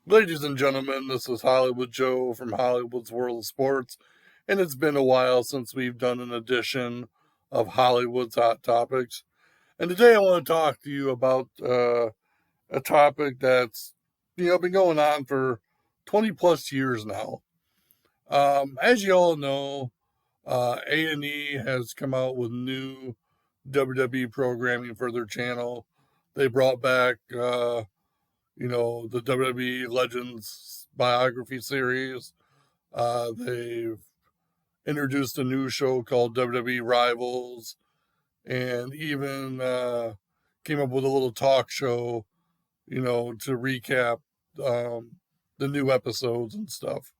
Ladies and gentlemen, this is Hollywood Joe from Hollywood's World of Sports, and it's been a while since we've done an edition of Hollywood's Hot Topics. And today I want to talk to you about a topic that's been going on for 20 plus years now. As you all know, A&E has come out with new WWE programming for their channel. They brought back the WWE Legends biography series. They've introduced a new show called WWE Rivals, and even came up with a little talk show, to recap the new episodes and stuff.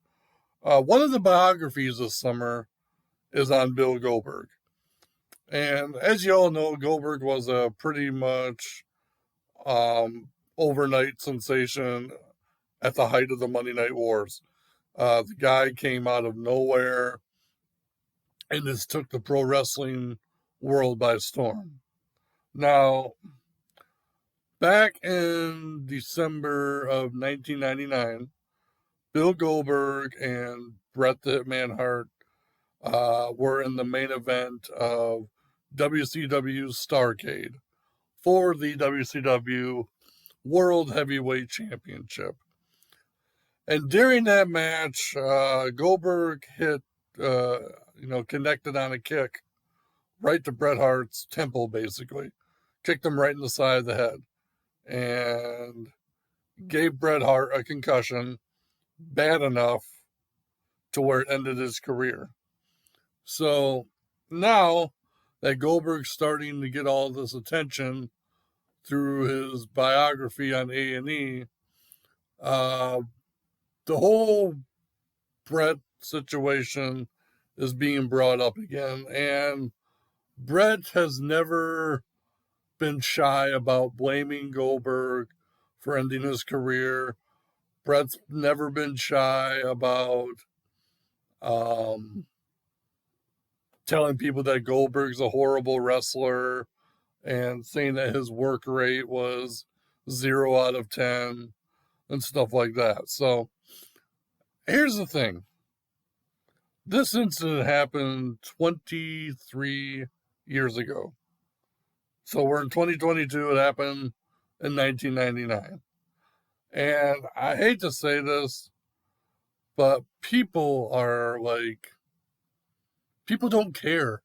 One of the biographies this summer is on Bill Goldberg. And as you all know, Goldberg was a pretty much overnight sensation at the height of the Monday Night Wars. The guy came out of nowhere and just took the pro wrestling world by storm. Now, back in December of 1999, Bill Goldberg and Bret the Hitman Hart were in the main event of WCW Starrcade for the WCW World Heavyweight Championship. And during that match, Goldberg hit, connected on a kick right to Bret Hart's temple, basically. Kicked him right in the side of the head. And gave Bret Hart a concussion bad enough to where it ended his career. So now that Goldberg's starting to get all this attention through his biography on A&E, the whole Bret situation is being brought up again. And Bret has never been shy about blaming Goldberg for ending his career. Bret's never been shy about telling people that Goldberg's a horrible wrestler and saying that his work rate was 0 out of 10 and stuff like that. So here's the thing. This incident happened 23 years ago. So we're in 2022. It happened in 1999. And I hate to say this, but people don't care.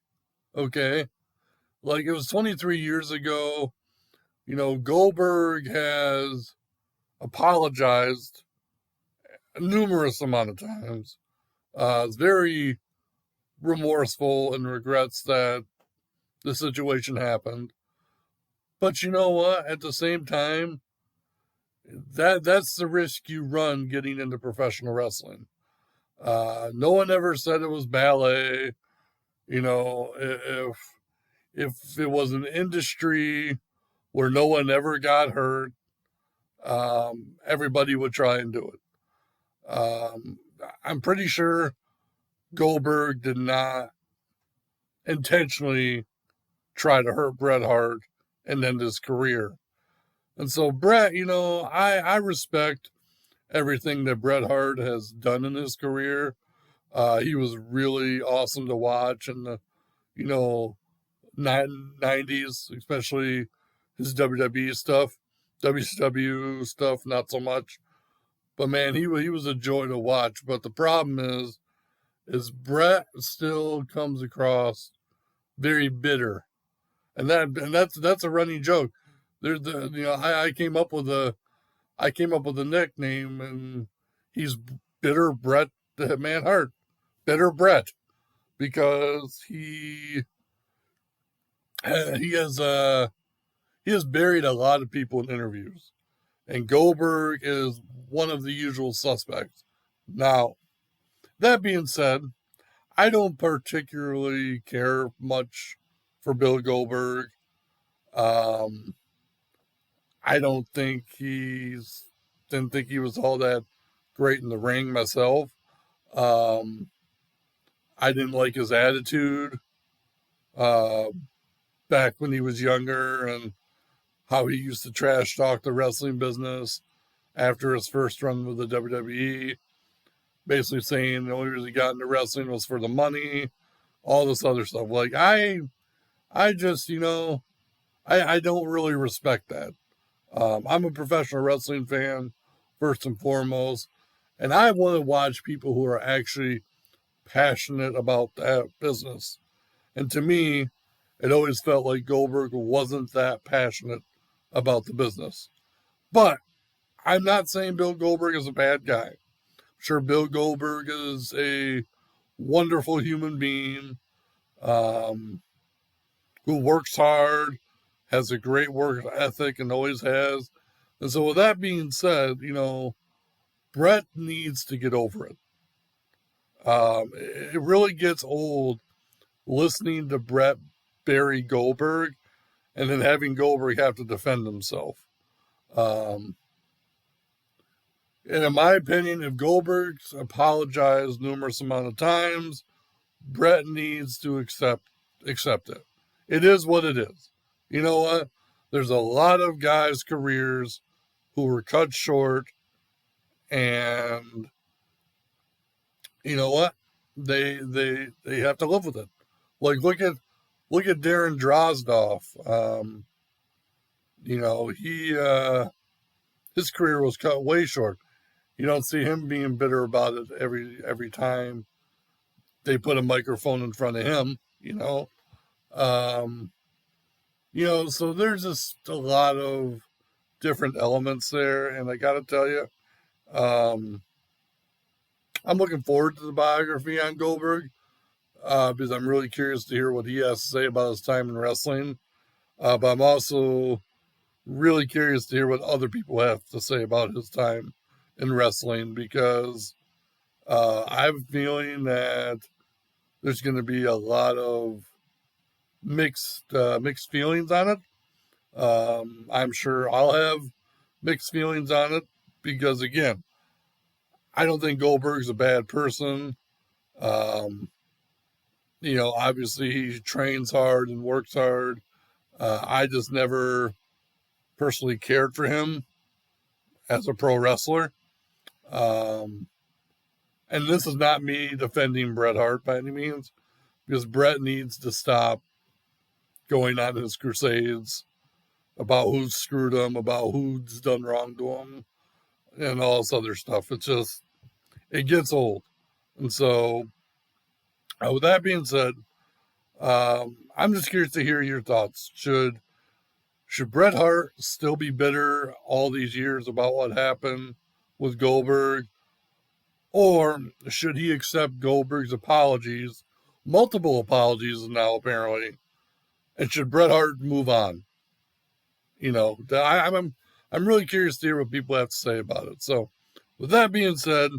Okay. Like, it was 23 years ago. Goldberg has apologized numerous amount of times. Is very remorseful and regrets that the situation happened. But you know what? At the same time, that's the risk you run getting into professional wrestling. No one ever said it was ballet. If it was an industry where no one ever got hurt, everybody would try and do it. I'm pretty sure Goldberg did not intentionally try to hurt Bret Hart and end his career. And so Bret, I respect everything that Bret Hart has done in his career. He was really awesome to watch in the, 90s, especially his WWE stuff. WCW stuff, not so much. But man, he was a joy to watch. But the problem is Bret still comes across very bitter, and that's a running joke. I came up with a nickname, and he's Bitter Bret the Hitman Hart, Bitter Bret, because he has buried a lot of people in interviews, and Goldberg is one of the usual suspects. Now, that being said, I don't particularly care much for Bill Goldberg. I don't think didn't think he was all that great in the ring myself. I didn't like his attitude back when he was younger, and how he used to trash talk the wrestling business. after his first run with the WWE, basically saying the only reason he got into wrestling was for the money, all this other stuff. Like I just, I don't really respect that. I'm a professional wrestling fan, first and foremost, and I want to watch people who are actually passionate about that business. And to me, it always felt like Goldberg wasn't that passionate about the business. But I'm not saying Bill Goldberg is a bad guy. I'm sure Bill Goldberg is a wonderful human being um, who works hard, has a great work ethic, and always has. And so, with that being said, Bret needs to get over it. It really gets old listening to Bret bury Goldberg and then having Goldberg have to defend himself. Um, and in my opinion, if Goldberg's apologized numerous amount of times, Bret needs to accept it. It is what it is. You know what? There's a lot of guys' careers who were cut short, and you know what? They have to live with it. Like look at Darren Drozdoff. He his career was cut way short. You don't see him being bitter about it every time they put a microphone in front of him. Um, so there's just a lot of different elements there, and I got to tell you, um, I'm looking forward to the biography on Goldberg because I'm really curious to hear what he has to say about his time in wrestling. But I'm also really curious to hear what other people have to say about his time in wrestling because I have a feeling that there's going to be a lot of mixed feelings on it. I'm sure I'll have mixed feelings on it because, again, I don't think Goldberg's a bad person. Um, Obviously he trains hard and works hard. I just never personally cared for him as a pro wrestler. Um, and this is not me defending Bret Hart by any means, because Bret needs to stop going on his crusades about who's screwed him, about who's done wrong to him, and all this other stuff. It gets old. And so, with that being said, I'm just curious to hear your thoughts. Should Bret Hart still be bitter all these years about what happened with Goldberg? Or should he accept Goldberg's apologies, multiple apologies now apparently, and should Bret Hart move on? I'm really curious to hear what people have to say about it. So, with that being said,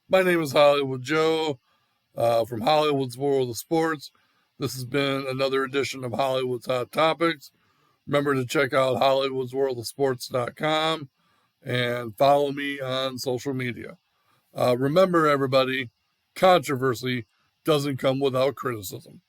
my name is Hollywood Joe from Hollywood's World of Sports. This has been another edition of Hollywood's Hot Topics. Remember to check out hollywoodsworldofsports.com and follow me on social media. Remember, everybody, controversy doesn't come without criticism.